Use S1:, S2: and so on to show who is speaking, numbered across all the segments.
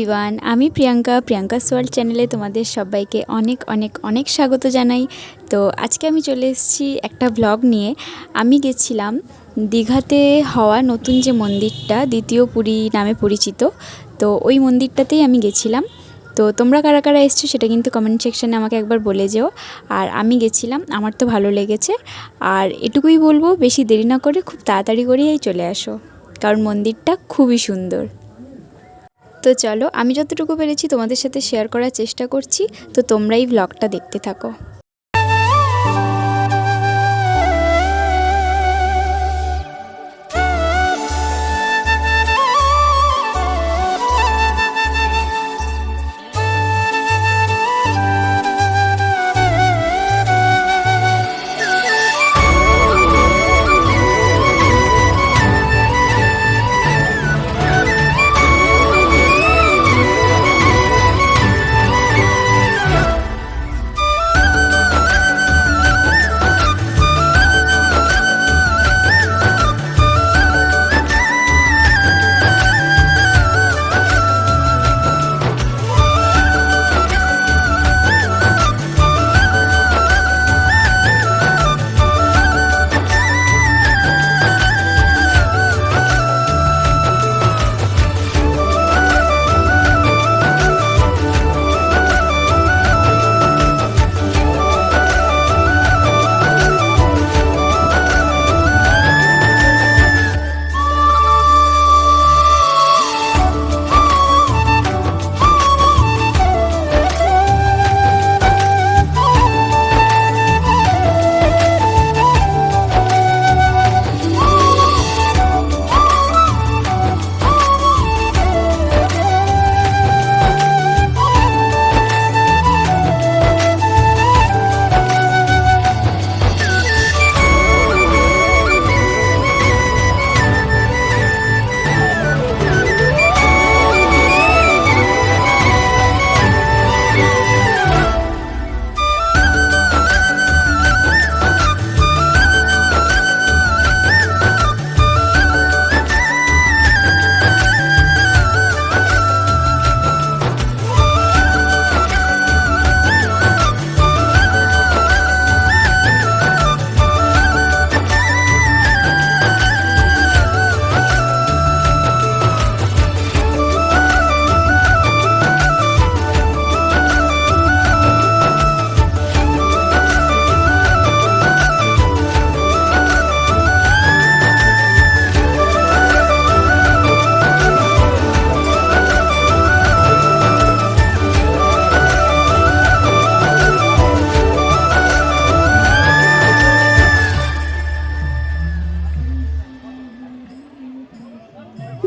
S1: Everyone, আমি Priyanka's world চ্যানেলে তোমাদের সবাইকে অনেক অনেক অনেক স্বাগত জানাই। তো আজকে আমি চলে এসেছি একটা ব্লগ নিয়ে। আমি গেছিলাম দীঘাতে হওয়া নতুন যে মন্দিরটা দ্বিতীয় পুরী নামে পরিচিত, তো ওই মন্দিরটাতেই আমি গেছিলাম। তো তোমরা কারা কারা এসছো সেটা কিন্তু কমেন্ট সেকশানে আমাকে একবার বলে যেও। আর আমি গেছিলাম, আমার তো ভালো লেগেছে। আর এটুকুই বলবো, বেশি দেরি না করে খুব তাড়াতাড়ি করেই চলে আসো, কারণ মন্দিরটা খুবই সুন্দর। তো চলো, আমি যতটুকু পেরেছি তোমাদের সাথে শেয়ার করার চেষ্টা করছি, তো তোমরা এই ব্লগটা দেখতে থাকো।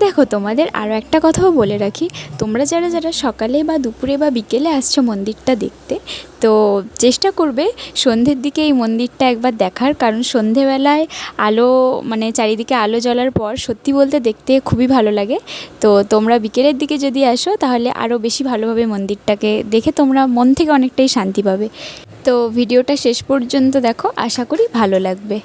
S1: দেখো, তোমাদের আরও একটা কথাও বলে রাখি, তোমরা যারা যারা সকালে বা দুপুরে বা বিকেলে আসছো মন্দিরটা দেখতে, তো চেষ্টা করবে সন্ধ্যের দিকে এই মন্দিরটা একবার দেখার, কারণ সন্ধেবেলায় আলো মানে চারিদিকে আলো জ্বলার পর সত্যি বলতে দেখতে খুবই ভালো লাগে। তো তোমরা বিকেলের দিকে যদি আসো তাহলে আরও বেশি ভালোভাবে মন্দিরটাকে দেখে তোমরা মন থেকে অনেকটাই শান্তি পাবে। তো ভিডিওটা শেষ পর্যন্ত দেখো, আশা করি ভালো লাগবে।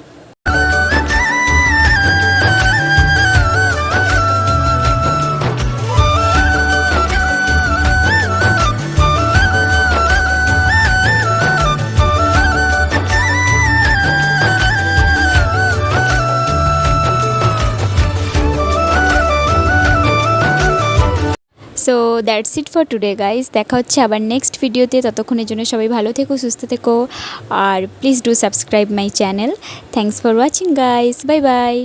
S1: So that's it for today guys. দেখা হচ্ছে আবার নেক্সট ভিডিওতে। ততক্ষণের জন্য সবাই ভালো থেকো, সুস্থ থেকো, আর please do subscribe my channel. Thanks for watching guys, bye by.